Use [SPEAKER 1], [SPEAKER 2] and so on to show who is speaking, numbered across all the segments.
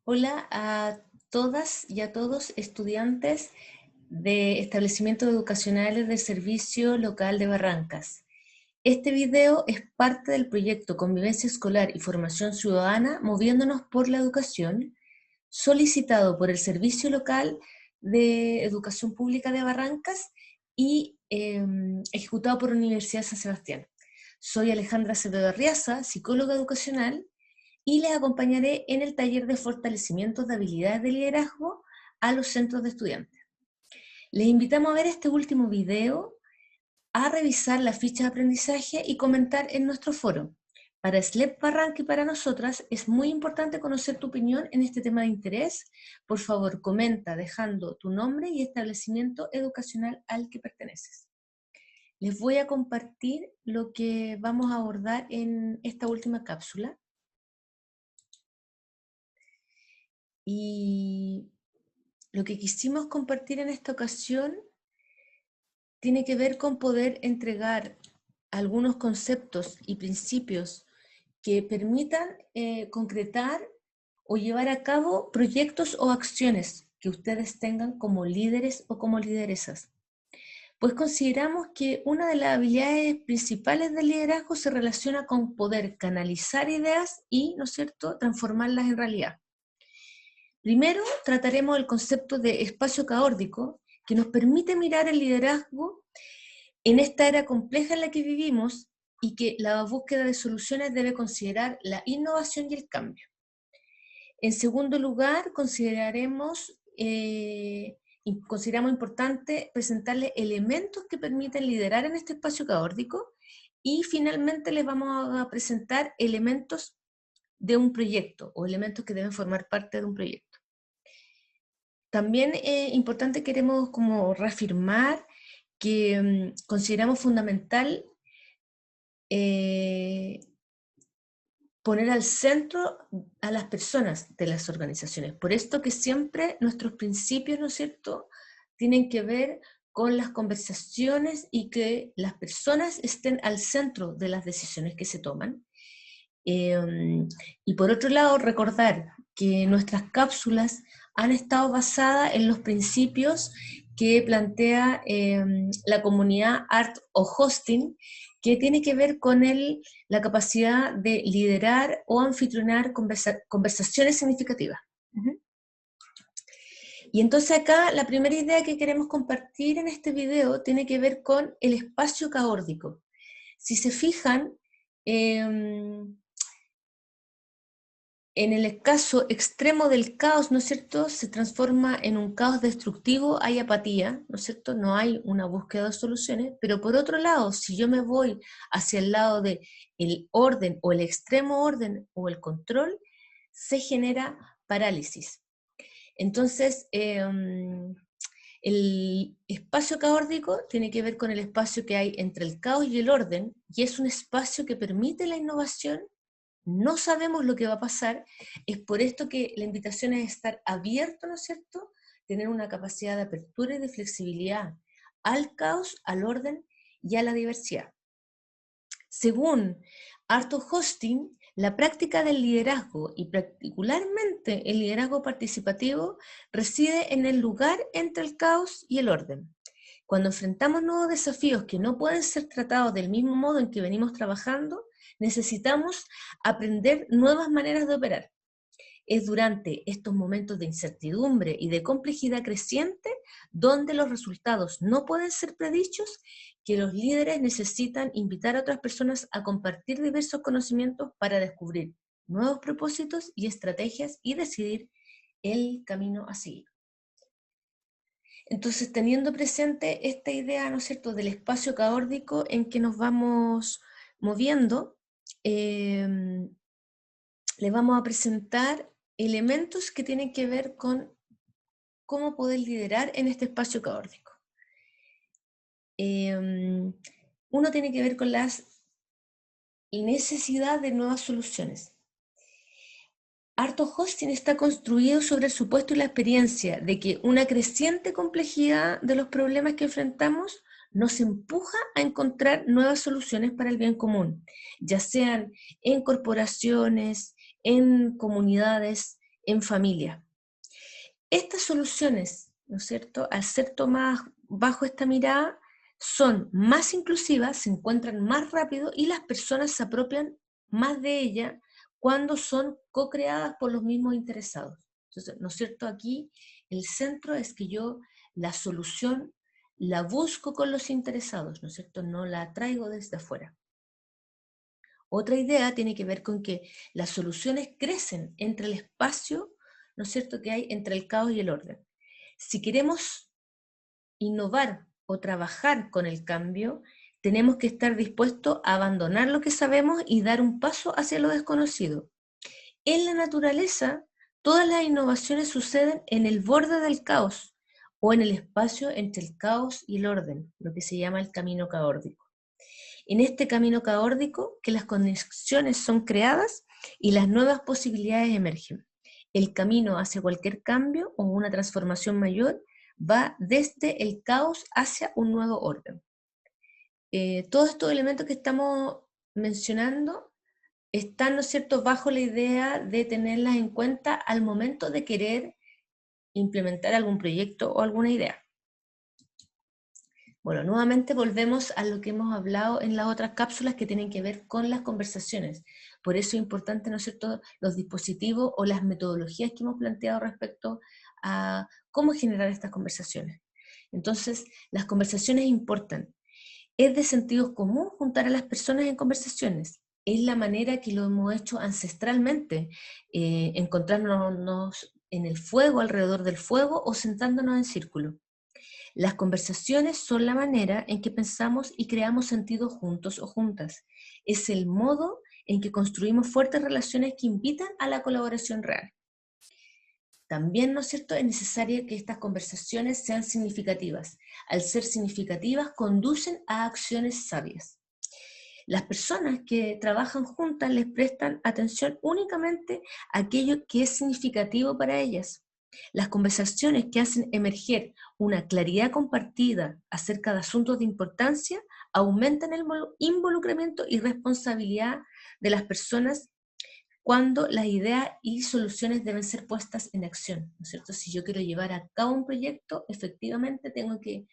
[SPEAKER 1] Hola a todas y a todos estudiantes de establecimientos educacionales del Servicio Local de Barrancas. Este video es parte del proyecto Convivencia Escolar y Formación Ciudadana Moviéndonos por la Educación, solicitado por el Servicio Local de Educación Pública de Barrancas y ejecutado por la Universidad de San Sebastián. Soy Alejandra Acevedo Arriaza, psicóloga educacional, y les acompañaré en el taller de fortalecimiento de habilidades de liderazgo a los centros de estudiantes. Les invitamos a ver este último video, a revisar la ficha de aprendizaje y comentar en nuestro foro. Para SLEP Barranca y para nosotras es muy importante conocer tu opinión en este tema de interés. Por favor, comenta dejando tu nombre y establecimiento educacional al que perteneces. Les voy a compartir lo que vamos a abordar en esta última cápsula. Y lo que quisimos compartir en esta ocasión tiene que ver con poder entregar algunos conceptos y principios que permitan concretar o llevar a cabo proyectos o acciones que ustedes tengan como líderes o como lideresas. Pues consideramos que una de las habilidades principales del liderazgo se relaciona con poder canalizar ideas y, ¿no es cierto?, transformarlas en realidad. Primero, trataremos el concepto de espacio caórdico, que nos permite mirar el liderazgo en esta era compleja en la que vivimos y que la búsqueda de soluciones debe considerar la innovación y el cambio. En segundo lugar, consideramos importante presentarles elementos que permiten liderar en este espacio caórdico y finalmente les vamos a presentar elementos de un proyecto o elementos que deben formar parte de un proyecto. También importante queremos como reafirmar que consideramos fundamental poner al centro a las personas de las organizaciones. Por esto que siempre nuestros principios, ¿no es cierto?, tienen que ver con las conversaciones y que las personas estén al centro de las decisiones que se toman. Y por otro lado, recordar que nuestras cápsulas han estado basadas en los principios que plantea la comunidad Art of Hosting, que tiene que ver con la capacidad de liderar o anfitrionar conversaciones significativas. Y entonces acá la primera idea que queremos compartir en este video tiene que ver con el espacio caórdico. Si se fijan, en el caso extremo del caos, ¿no es cierto?, se transforma en un caos destructivo, hay apatía, ¿no es cierto?, no hay una búsqueda de soluciones, pero por otro lado, si yo me voy hacia el lado del orden o el extremo orden o el control, se genera parálisis. Entonces, el espacio caórdico tiene que ver con el espacio que hay entre el caos y el orden, y es un espacio que permite la innovación. No sabemos lo que va a pasar, es por esto que la invitación es estar abierto, ¿no es cierto?, tener una capacidad de apertura y de flexibilidad al caos, al orden y a la diversidad. Según Arthur Hosting, la práctica del liderazgo y particularmente el liderazgo participativo reside en el lugar entre el caos y el orden. Cuando enfrentamos nuevos desafíos que no pueden ser tratados del mismo modo en que venimos trabajando, necesitamos aprender nuevas maneras de operar. Es durante estos momentos de incertidumbre y de complejidad creciente donde los resultados no pueden ser predichos que los líderes necesitan invitar a otras personas a compartir diversos conocimientos para descubrir nuevos propósitos y estrategias y decidir el camino a seguir. Entonces, teniendo presente esta idea, ¿no es cierto?, del espacio caórdico en que nos vamos moviendo, les vamos a presentar elementos que tienen que ver con cómo poder liderar en este espacio caórdico. Uno tiene que ver con la necesidad de nuevas soluciones. Arthur Hosting está construido sobre el supuesto y la experiencia de que una creciente complejidad de los problemas que enfrentamos nos empuja a encontrar nuevas soluciones para el bien común, ya sean en corporaciones, en comunidades, en familia. Estas soluciones, ¿no es cierto?, al ser tomadas bajo esta mirada, son más inclusivas, se encuentran más rápido y las personas se apropian más de ella cuando son co-creadas por los mismos interesados. Entonces, ¿no es cierto? Aquí el centro es que yo la solución la busco con los interesados, ¿no es cierto? No la traigo desde afuera. Otra idea tiene que ver con que las soluciones crecen entre el espacio, ¿no es cierto?, que hay entre el caos y el orden. Si queremos innovar o trabajar con el cambio, tenemos que estar dispuestos a abandonar lo que sabemos y dar un paso hacia lo desconocido. En la naturaleza, todas las innovaciones suceden en el borde del caos o en el espacio entre el caos y el orden, lo que se llama el camino caórdico. En este camino caórdico, que las conexiones son creadas y las nuevas posibilidades emergen. El camino hacia cualquier cambio o una transformación mayor va desde el caos hacia un nuevo orden. Todos estos elementos que estamos mencionando están, ¿no es cierto?, bajo la idea de tenerlas en cuenta al momento de querer implementar algún proyecto o alguna idea. Bueno, nuevamente volvemos a lo que hemos hablado en las otras cápsulas que tienen que ver con las conversaciones. Por eso es importante, ¿no es cierto?, los dispositivos o las metodologías que hemos planteado respecto a cómo generar estas conversaciones. Entonces, las conversaciones importan. Es de sentido común juntar a las personas en conversaciones. Es la manera que lo hemos hecho ancestralmente, encontrarnos en el fuego, alrededor del fuego o sentándonos en círculo. Las conversaciones son la manera en que pensamos y creamos sentido juntos o juntas. Es el modo en que construimos fuertes relaciones que invitan a la colaboración real. También, ¿no es cierto?, es necesario que estas conversaciones sean significativas. Al ser significativas, conducen a acciones sabias. Las personas que trabajan juntas les prestan atención únicamente a aquello que es significativo para ellas. Las conversaciones que hacen emerger una claridad compartida acerca de asuntos de importancia aumentan el involucramiento y responsabilidad de las personas cuando las ideas y soluciones deben ser puestas en acción, ¿no es cierto? Si yo quiero llevar a cabo un proyecto, efectivamente tengo que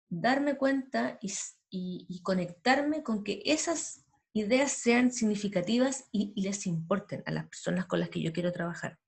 [SPEAKER 1] darme cuenta y conectarme con que esas ideas sean significativas y les importen a las personas con las que yo quiero trabajar.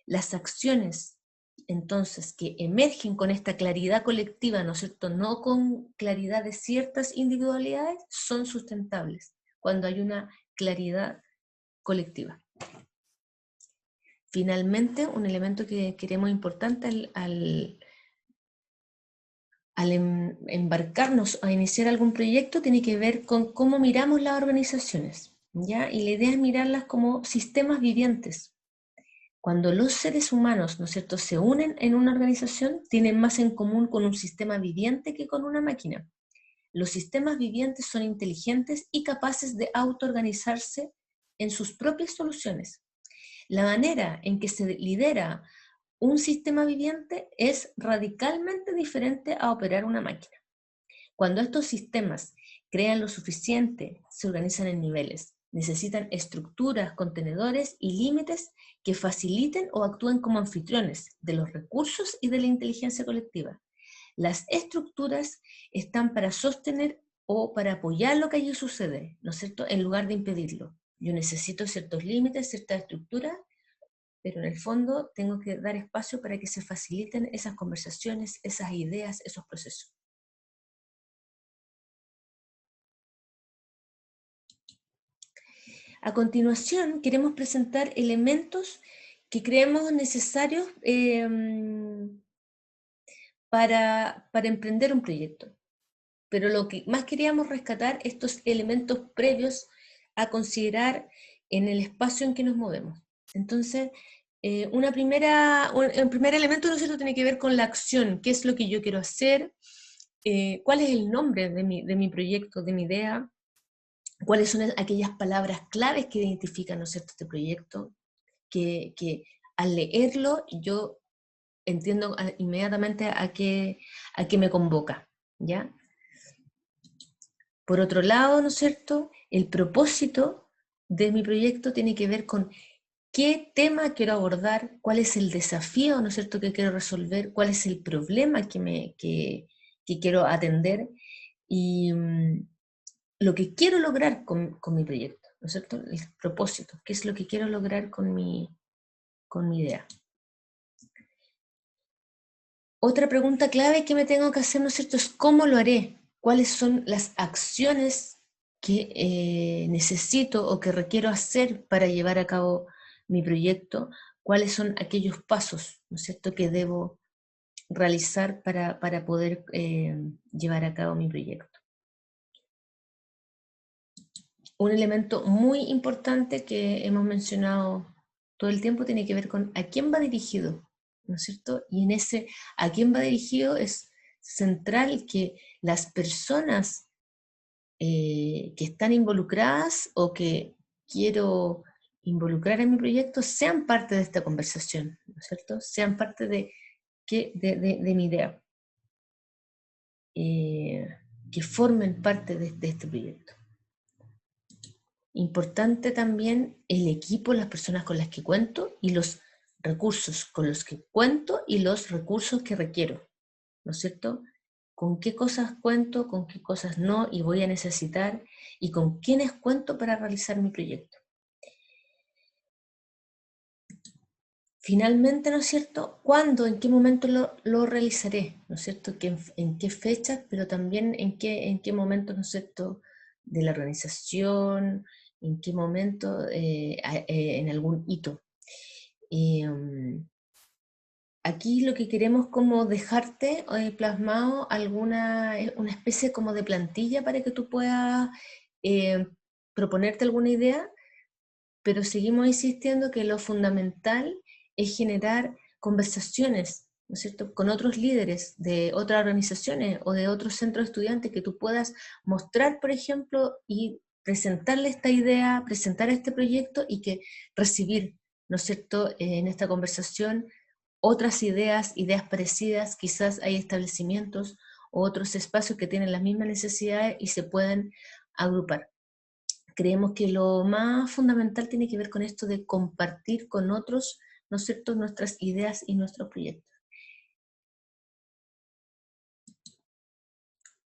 [SPEAKER 1] Las acciones, entonces, que emergen con esta claridad colectiva, ¿no es cierto?, no con claridad de ciertas individualidades, son sustentables, cuando hay una claridad colectiva. Finalmente, un elemento que queremos importante al embarcarnos a iniciar algún proyecto tiene que ver con cómo miramos las organizaciones, ¿ya? Y la idea es mirarlas como sistemas vivientes. Cuando los seres humanos, ¿no es cierto?, se unen en una organización, tienen más en común con un sistema viviente que con una máquina. Los sistemas vivientes son inteligentes y capaces de autoorganizarse en sus propias soluciones. La manera en que se lidera un sistema viviente es radicalmente diferente a operar una máquina. Cuando estos sistemas crean lo suficiente, se organizan en niveles. Necesitan estructuras, contenedores y límites que faciliten o actúen como anfitriones de los recursos y de la inteligencia colectiva. Las estructuras están para sostener o para apoyar lo que allí sucede, ¿no es cierto?, en lugar de impedirlo. Yo necesito ciertos límites, ciertas estructuras, pero en el fondo tengo que dar espacio para que se faciliten esas conversaciones, esas ideas, esos procesos. A continuación, queremos presentar elementos que creemos necesarios para emprender un proyecto. Pero lo que más queríamos rescatar, estos elementos previos a considerar en el espacio en que nos movemos. Entonces, un primer elemento, ¿no es cierto?, tiene que ver con la acción, qué es lo que yo quiero hacer, cuál es el nombre de mi proyecto, de mi idea, cuáles son aquellas palabras claves que identifican, ¿no es cierto?, este proyecto, que al leerlo yo entiendo inmediatamente a qué me convoca, ¿ya? Por otro lado, ¿no es cierto?, el propósito de mi proyecto tiene que ver con qué tema quiero abordar, cuál es el desafío, ¿no es cierto?, que quiero resolver, cuál es el problema que quiero atender y lo que quiero lograr con mi proyecto, ¿no es cierto?, el propósito, qué es lo que quiero lograr con mi idea. Otra pregunta clave que me tengo que hacer, ¿no es cierto?, es cómo lo haré, cuáles son las acciones que necesito o que requiero hacer para llevar a cabo mi proyecto, cuáles son aquellos pasos, ¿no es cierto?, que debo realizar para poder llevar a cabo mi proyecto. Un elemento muy importante que hemos mencionado todo el tiempo tiene que ver con a quién va dirigido, ¿no es cierto? Y en ese a quién va dirigido es central que las personas que están involucradas o que quiero involucrar en mi proyecto sean parte de esta conversación, ¿no es cierto? Sean parte de mi idea, eh, que formen parte de este proyecto. Importante también el equipo, las personas con las que cuento y los recursos con los que cuento y los recursos que requiero, ¿no es cierto? Con qué cosas cuento, con qué cosas no y voy a necesitar y con quiénes cuento para realizar mi proyecto. Finalmente, ¿no es cierto? ¿Cuándo, en qué momento lo realizaré? ¿No es cierto? ¿En qué fechas? Pero también en qué momento, ¿no es cierto? De la organización, en qué momento, en algún hito. Aquí lo que queremos como dejarte plasmado una especie como de plantilla para que tú puedas eh, proponerte alguna idea, pero seguimos insistiendo que lo fundamental es generar conversaciones, ¿no es cierto?, con otros líderes de otras organizaciones o de otros centros de estudiantes que tú puedas mostrar, por ejemplo, y presentarle esta idea, presentar este proyecto y que recibir, ¿no es cierto?, en esta conversación otras ideas, ideas parecidas, quizás hay establecimientos o otros espacios que tienen las mismas necesidades y se pueden agrupar. Creemos que lo más fundamental tiene que ver con esto de compartir con otros, ¿no es cierto?, nuestras ideas y nuestros proyectos.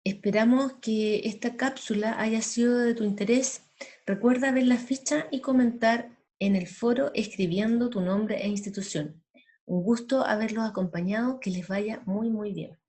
[SPEAKER 1] Esperamos que esta cápsula haya sido de tu interés. Recuerda ver la ficha y comentar en el foro escribiendo tu nombre e institución. Un gusto haberlos acompañado, que les vaya muy, muy bien.